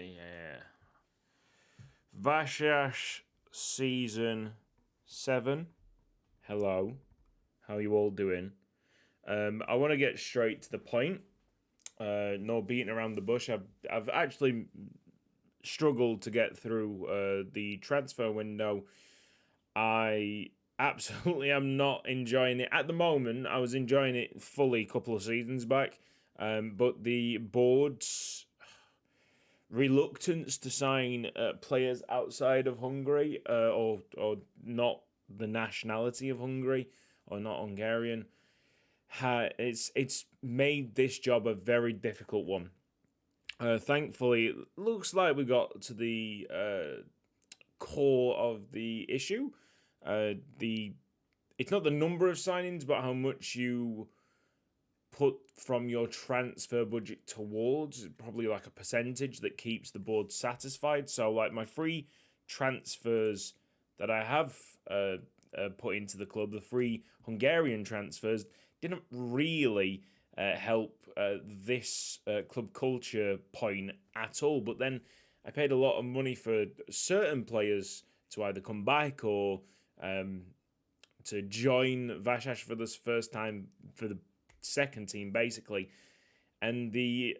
Yeah. Vasas Season 7. Hello. How you all doing? I want to get straight to the point. No beating around the bush. I've actually struggled to get through the transfer window. I absolutely am not enjoying it. At the moment, I was enjoying it fully a couple of seasons back. But the board's reluctance to sign players outside of Hungary or not the nationality of Hungary or not Hungarian, it's made this job a very difficult one. Thankfully, it looks like we got to the core of the issue. The It's not the number of signings, but how much you put from your transfer budget towards, probably like a percentage that keeps the board satisfied. So, like my free transfers that I have put into the club, the free Hungarian transfers, didn't really help this club culture point at all. But then I paid a lot of money for certain players to either come back or to join Vasas for this first time for the second team, basically. And the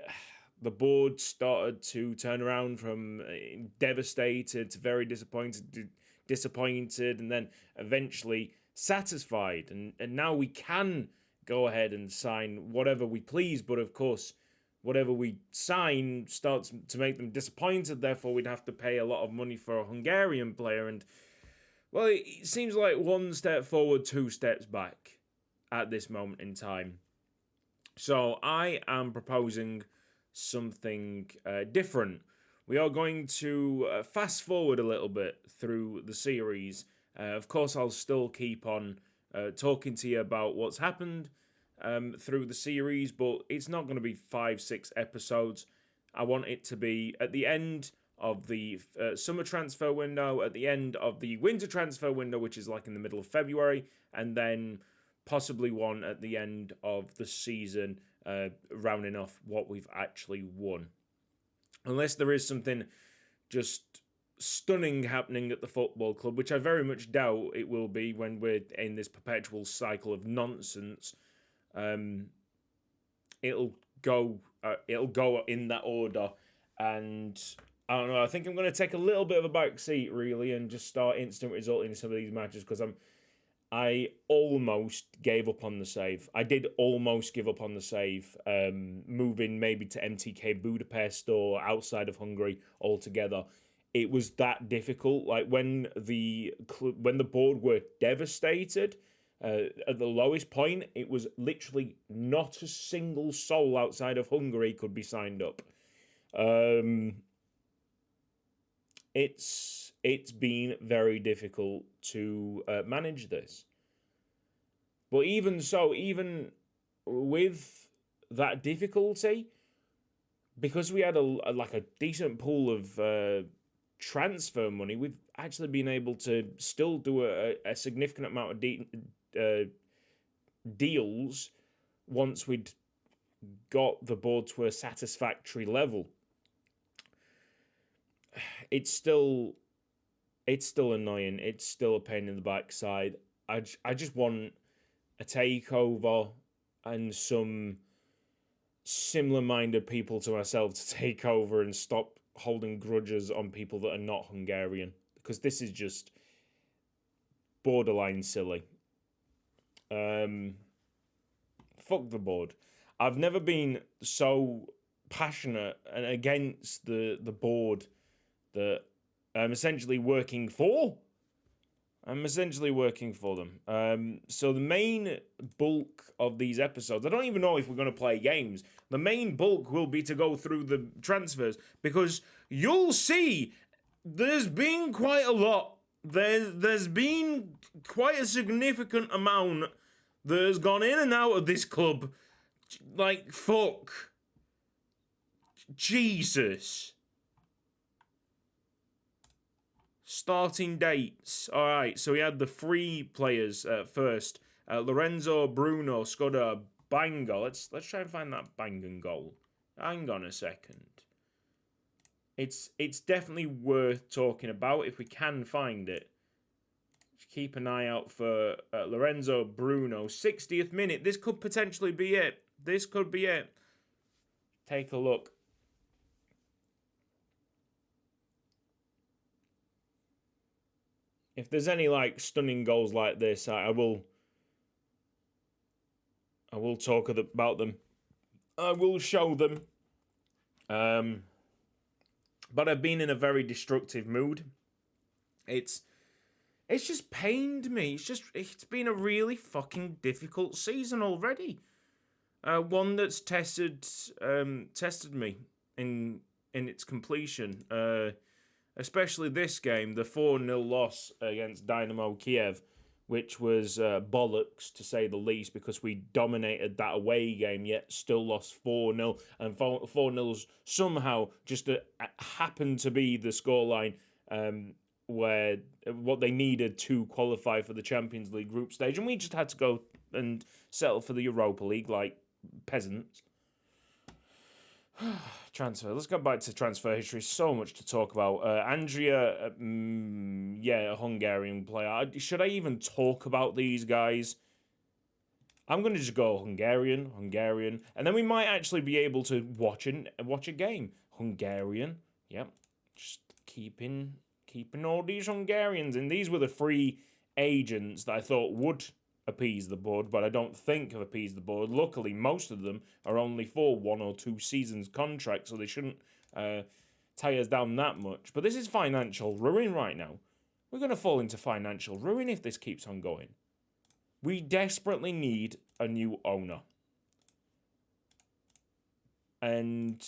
board started to turn around from devastated to very disappointed, and then eventually satisfied. And now we can go ahead and sign whatever we please, but of course, whatever we sign starts to make them disappointed. Therefore, we'd have to pay a lot of money for a Hungarian player. And, well, it seems like one step forward, two steps back at this moment in time. So I am proposing something different. We are going to fast forward a little bit through the series. Of course, I'll still keep on talking to you about what's happened through the series, but it's not going to be 5-6 episodes. I want it to be at the end of the summer transfer window, at the end of the winter transfer window, which is like in the middle of February, and then possibly one at the end of the season, rounding off what we've actually won. Unless there is something just stunning happening at the football club, which I very much doubt it will be when we're in this perpetual cycle of nonsense. It'll go in that order, and I don't know. I think I'm going to take a little bit of a back seat, really, and just start instant result in some of these matches because I almost gave up on the save. I did almost give up on the save, moving maybe to MTK Budapest or outside of Hungary altogether. It was that difficult. Like when the board were devastated at the lowest point, it was literally not a single soul outside of Hungary could be signed up. It's been very difficult to manage this. But even so, even with that difficulty, because we had a decent pool of transfer money, we've actually been able to still do a significant amount of deals once we'd got the board to a satisfactory level. It's still annoying. It's still a pain in the backside. I just want a takeover and some similar-minded people to myself to take over and stop holding grudges on people that are not Hungarian, because this is just borderline silly. Fuck the board. I've never been so passionate and against the board that I'm essentially working for. I'm essentially working for them. So the main bulk of these episodes, I don't even know if we're going to play games. The main bulk will be to go through the transfers, because you'll see there's been quite a lot. There's been quite a significant amount that has gone in and out of this club. Like, fuck. Jesus. Starting dates. Alright, so we had the three players first. Lorenzo, Bruno, Skoda, Bango. Let's try and find that Bangan goal. Hang on a second. it's definitely worth talking about if we can find it. Just keep an eye out for Lorenzo Bruno, 60th minute. This could potentially be it. This could be it. Take a look. If there's any like stunning goals like this, I will talk about them. I will show them. But I've been in a very destructive mood. It's just pained me. It's been a really fucking difficult season already. One that's tested me in its completion. Especially this game, the 4-0 loss against Dynamo Kiev, which was bollocks to say the least, because we dominated that away game, yet still lost 4-0, and 4-0's somehow just happened to be the scoreline where what they needed to qualify for the Champions League group stage, and we just had to go and settle for the Europa League like peasants. Transfer. Let's go back to transfer history. So much to talk about. Andrea, a Hungarian player. Should I even talk about these guys? I'm going to just go Hungarian, and then we might actually be able to watch a game. Hungarian, yep. Just keeping all these Hungarians, and these were the free agents that I thought would appease the board, but I don't think have appeased the board. Luckily, most of them are only for 1 or 2 seasons contract, so they shouldn't tie us down that much. But this is financial ruin right now. We're going to fall into financial ruin if this keeps on going. We desperately need a new owner. And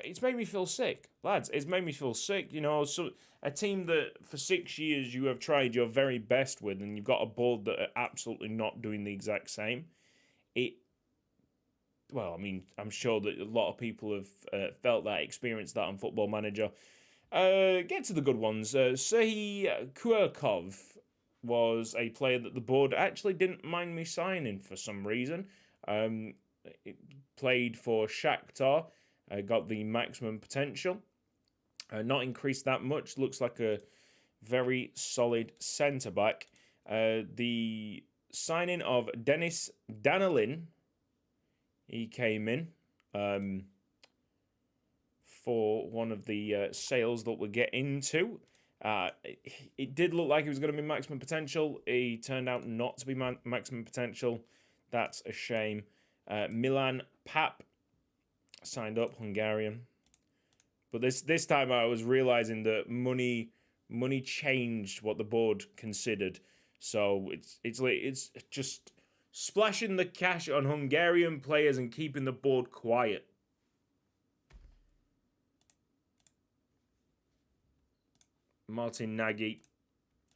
it's made me feel sick, lads. It's made me feel sick. You know, so a team that for 6 years you have tried your very best with, and you've got a board that are absolutely not doing the exact same. Well, I mean, I'm sure that a lot of people have felt that, experienced that on Football Manager. Get to the good ones. Serhii Kurkov was a player that the board actually didn't mind me signing for some reason. It played for Shakhtar. Got the maximum potential. Not increased that much. Looks like a very solid centre-back. The signing of Denis Danilin, he came in for one of the sales that we'll get into. It did look like he was going to be maximum potential. He turned out not to be maximum potential. That's a shame. Milan Pap signed up, Hungarian. But this time I was realizing that money changed what the board considered. So it's just splashing the cash on Hungarian players and keeping the board quiet. Martin Nagy,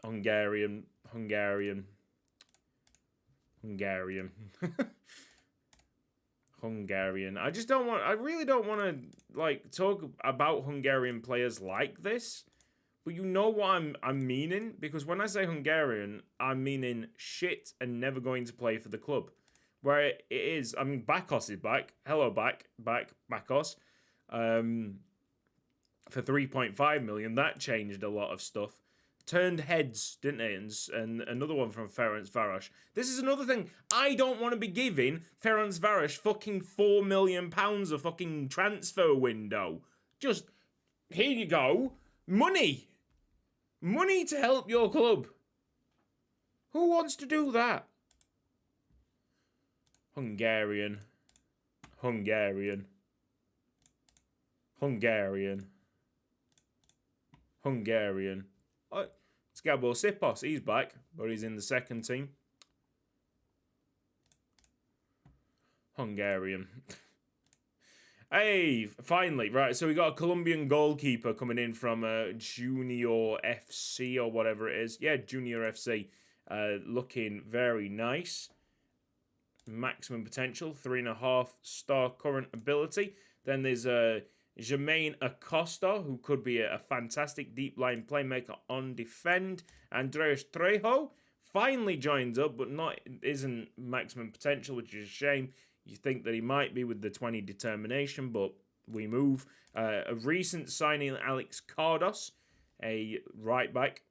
Hungarian. Hungarian. I really don't want to like talk about Hungarian players like this, but you know what I'm meaning, because when I say Hungarian, I'm meaning shit and never going to play for the club. Where it is, I mean, Bakos is back. Hello, Bakos. For 3.5 million, that changed a lot of stuff. Turned heads, didn't it? And another one from Ferenc Varos. This is another thing. I don't want to be giving Ferenc Varos fucking £4 million a fucking transfer window. Just, here you go. Money. Money to help your club. Who wants to do that? Hungarian. Oh, it's Gabor Sipos. He's back, but he's in the second team. Hungarian. Hey, finally. Right, so we got a Colombian goalkeeper coming in from Junior FC or whatever it is. Yeah, Junior FC. Looking very nice. Maximum potential, 3.5 star current ability. Then there's Jermaine Acosta, who could be a fantastic deep line playmaker on defend. Andreas Trejo finally joins up, but isn't maximum potential, which is a shame. You think that he might be with the 20 determination, but we move. A recent signing, Alex Cardos, a right back,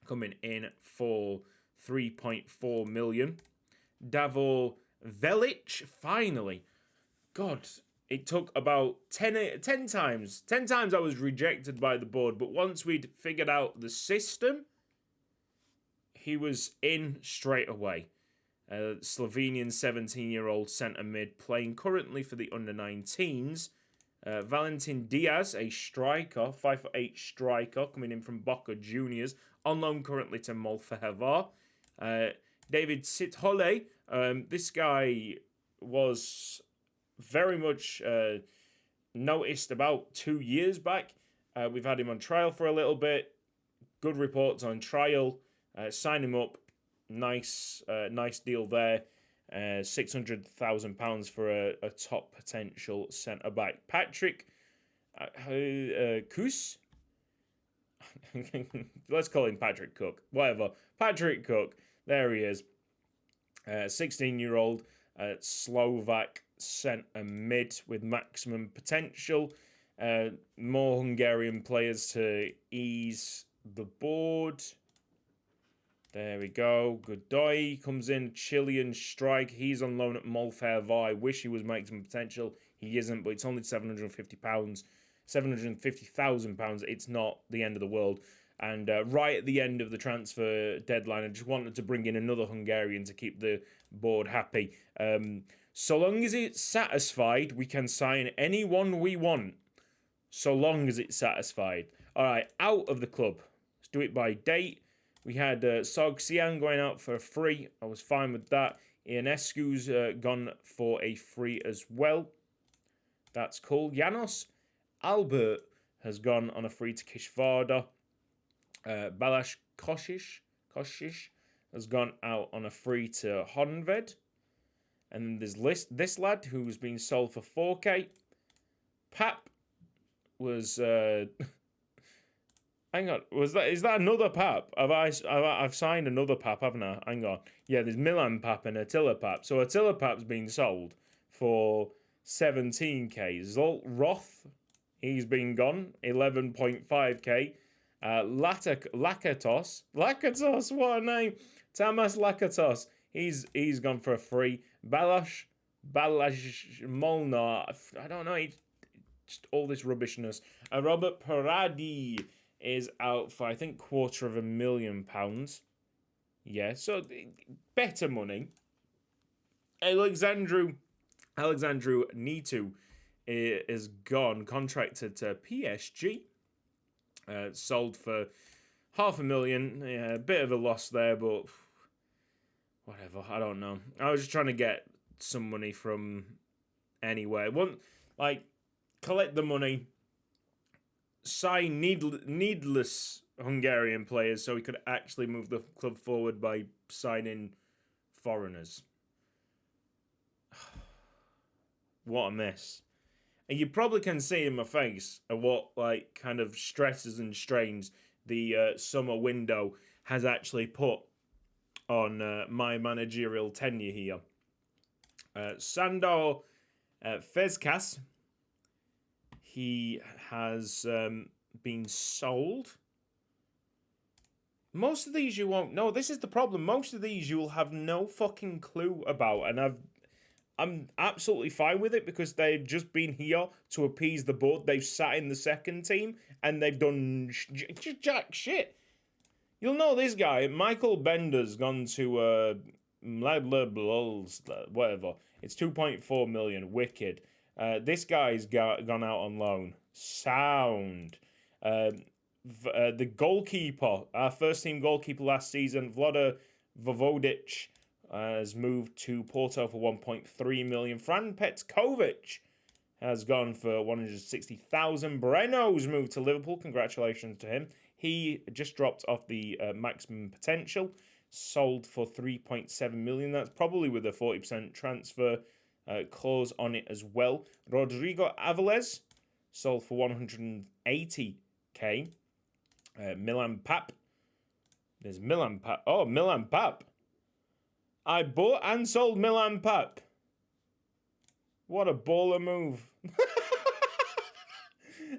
coming in for 3.4 million. Davor Velic, finally. God, it took about 10 times. 10 times I was rejected by the board, but once we'd figured out the system, he was in straight away. Slovenian 17-year-old centre mid, playing currently for the under-19s. Valentin Diaz, a striker, 5'8" striker, coming in from Boca Juniors, on loan currently to Molfehavar. David Sithole, this guy was very much noticed about 2 years back. We've had him on trial for a little bit. Good reports on trial. Sign him up. Nice deal there. £600,000 for a top potential centre back. Patrick Kus. Let's call him Patrick Cook. Whatever. Patrick Cook. There he is. 16-year-old Slovak centre mid with maximum potential. More Hungarian players to ease the board. There we go. Godoy comes in. Chilean strike. He's on loan at Molfehavar. I wish he was maximum potential. He isn't, but it's only £750. £750,000. It's not the end of the world. And right at the end of the transfer deadline, I just wanted to bring in another Hungarian to keep the board happy. So long as it's satisfied, we can sign anyone we want. So long as it's satisfied. All right, out of the club. Let's do it by date. We had Sog Sian going out for a free. I was fine with that. Ionescu's gone for a free as well. That's cool. Janos Albert has gone on a free to Kishvarda. Balash Koshish has gone out on a free to Honved. And then there's this lad who's been sold for 4k. Pap was... Hang on, is that another Pap? I've signed another Pap, haven't I? Hang on. Yeah, there's Milan Pap and Attila Pap. So Attila Pap's been sold for 17k. Zolt Roth, he's been gone, 11.5k. Lakatos, what a name. Tamas Lakatos, he's gone for a free. Balazs Molnar, I don't know, just all this rubbishness. Robert Paradi is out for, I think, £250,000. Yeah, so better money. Alexandru Nitu is gone, contracted to PSG. Sold for £500,000. Yeah, a bit of a loss there, but whatever. I don't know. I was just trying to get some money from anywhere. Collect the money. Sign needless Hungarian players so we could actually move the club forward by signing foreigners. What a mess. And you probably can see in my face what kind of stresses and strains the summer window has actually put on my managerial tenure here. Sandor Fezkas, he has been sold. Most of these you won't know. This is the problem. Most of these you'll have no fucking clue about. And I'm absolutely fine with it because they've just been here to appease the board. They've sat in the second team and they've done jack shit. You'll know this guy. Michael Bender's gone to whatever. It's 2.4 million. Wicked. This guy's gone out on loan. Sound. The goalkeeper, our first team goalkeeper last season, Vlada Vovodic, has moved to Porto for 1.3 million. Fran Petkovic has gone for 160,000. Breno's moved to Liverpool. Congratulations to him. He just dropped off the maximum potential. Sold for 3.7 million. That's probably with a 40% transfer clause on it as well. Rodrigo Avilés sold for 180k. Milan Pap. There's Milan Pap. Oh, Milan Pap. I bought and sold Milan Pap. What a baller move.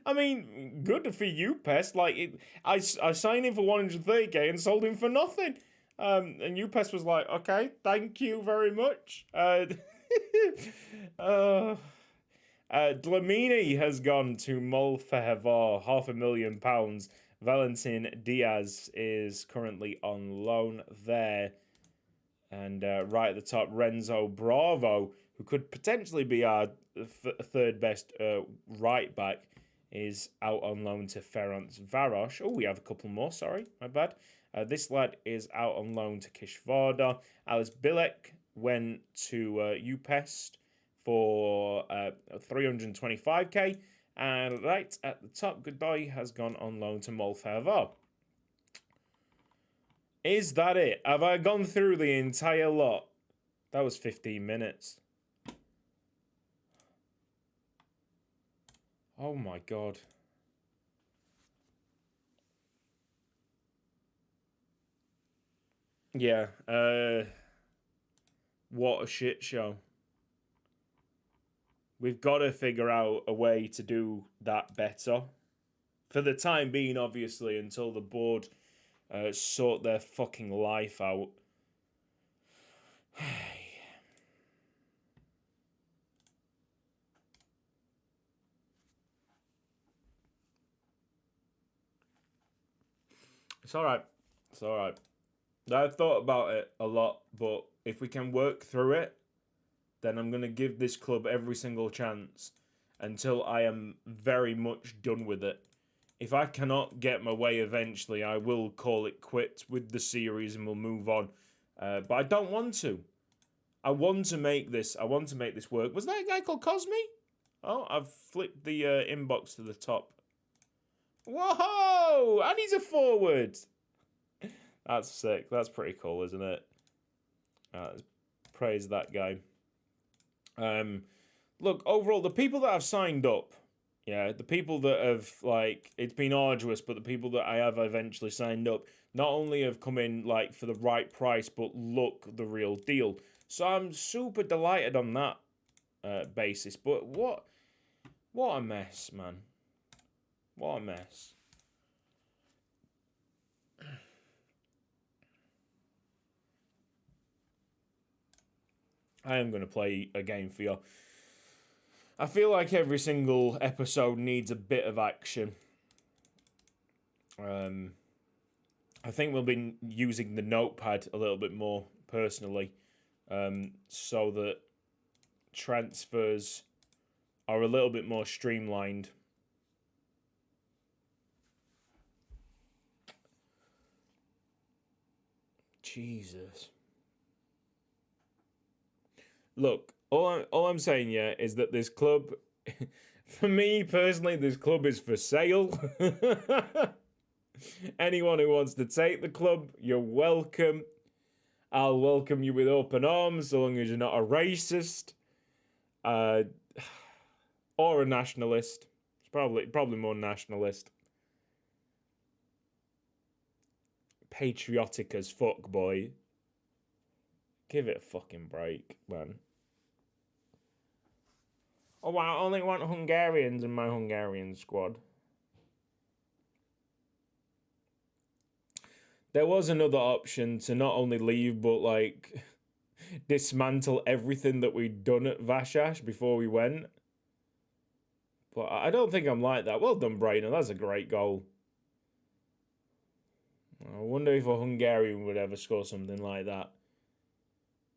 I mean, good for you, Pest. Like, I signed him for 130k and sold him for nothing. And UPES was like, okay, thank you very much. Dlamini has gone to Molfevar, £500,000. Valentin Diaz is currently on loan there. And right at the top, Renzo Bravo, who could potentially be our third best right back, is out on loan to Ferenc Varos. Oh, we have a couple more, sorry, my bad. This lad is out on loan to Kishvarda. Alice Bilek went to UPEST for 325k. And right at the top, Goodbye has gone on loan to Molfevar. Is that it? Have I gone through the entire lot? That was 15 minutes. Oh my god. Yeah, what a shit show. We've got to figure out a way to do that better. For the time being, obviously, until the board sort their fucking life out. It's alright. It's alright. I've thought about it a lot, but if we can work through it, then I'm going to give this club every single chance until I am very much done with it. If I cannot get my way eventually, I will call it quits with the series and we'll move on. But I don't want to. I want to make this. I want to make this work. Was that a guy called Cosme? Oh, I've flipped the inbox to the top. Whoa! And he's a forward. That's sick. That's pretty cool, isn't it? Praise that guy. Look, overall, the people that have signed up, yeah, the people that have, like, it's been arduous, but the people that I have eventually signed up, not only have come in, like, for the right price, but look the real deal. So I'm super delighted on that basis. But what a mess, man. What a mess. I am going to play a game for you. I feel like every single episode needs a bit of action. I think we'll be using the notepad a little bit more, personally, so that transfers are a little bit more streamlined. Jesus. Look, all I'm saying, yeah, is that this club, for me personally, this club is for sale. Anyone who wants to take the club, you're welcome. I'll welcome you with open arms, so long as you're not a racist, or a nationalist. It's probably more nationalist. Patriotic as fuck, boy. Give it a fucking break, man. Oh, I only want Hungarians in my Hungarian squad. There was another option to not only leave, but, like, dismantle everything that we'd done at Vasas before we went. But I don't think I'm like that. Well done, Brainer. That's a great goal. I wonder if a Hungarian would ever score something like that.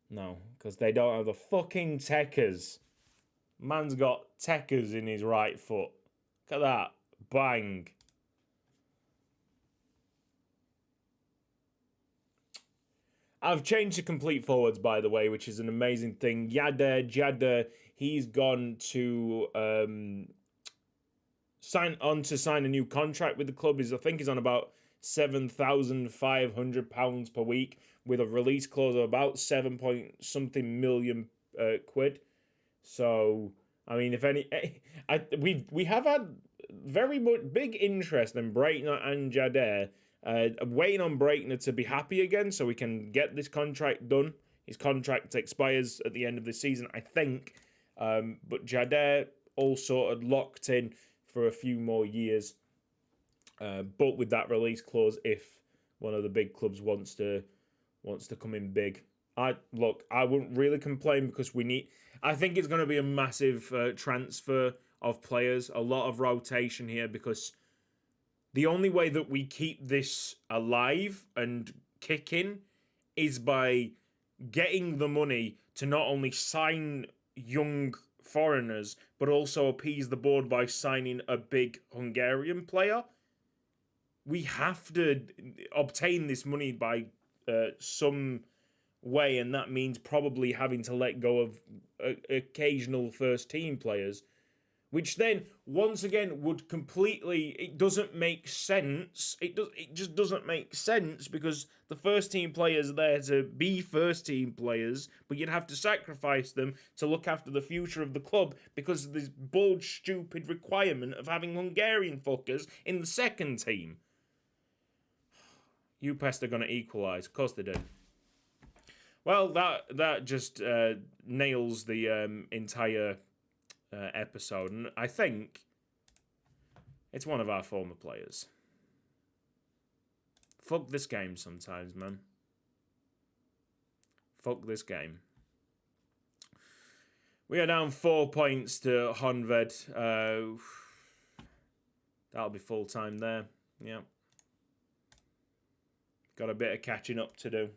No, because they don't have the fucking techers. Man's got techers in his right foot. Look at that. Bang. I've changed to complete forwards, by the way, which is an amazing thing. Jada, he's gone to sign a new contract with the club. I think he's on about £7,500 per week with a release clause of about 7 point something million quid. So, I mean, if any, we have had very much big interest in Breitner and Jader. Waiting on Breitner to be happy again so we can get this contract done. His contract expires at the end of the season, I think. But Jader all sorted, locked in for a few more years, but with that release clause if one of the big clubs wants to come in big. I wouldn't really complain because I think it's going to be a massive transfer of players, a lot of rotation here, because the only way that we keep this alive and kicking is by getting the money to not only sign young foreigners, but also appease the board by signing a big Hungarian player. We have to obtain this money by some way, and that means probably having to let go of occasional first team players, which then once again would completely, it doesn't make sense. It just doesn't make sense, because the first team players are there to be first team players, but you'd have to sacrifice them to look after the future of the club because of this bold, stupid requirement of having Hungarian fuckers in the second team. UPEST are going to equalise. Of course they did. Well, that just nails the entire episode, and I think it's one of our former players. Fuck this game sometimes, man. Fuck this game. We are down 4 points to Honved. That'll be full time there. Yeah. Got a bit of catching up to do.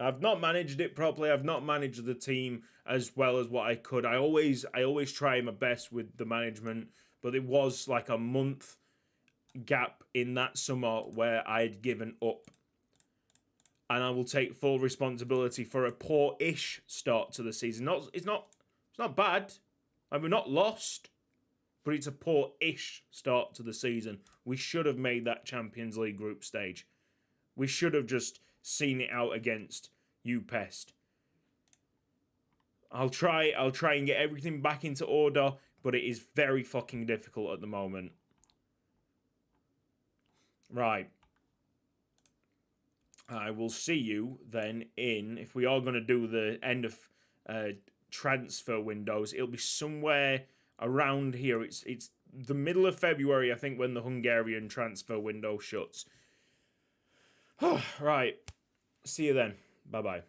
I've not managed it properly. I've not managed the team as well as what I could. I always try my best with the management, but it was like a month gap in that summer where I had given up. And I will take full responsibility for a poor-ish start to the season. It's not bad. We're not lost, but it's a poor-ish start to the season. We should have made that Champions League group stage. We should have just seen it out against UPEST. I'll try and get everything back into order, but it is very fucking difficult at the moment. Right. I will see you then if we are going to do the end of transfer windows, it'll be somewhere around here. It's the middle of February, I think, when the Hungarian transfer window shuts. Right. See you then. Bye-bye.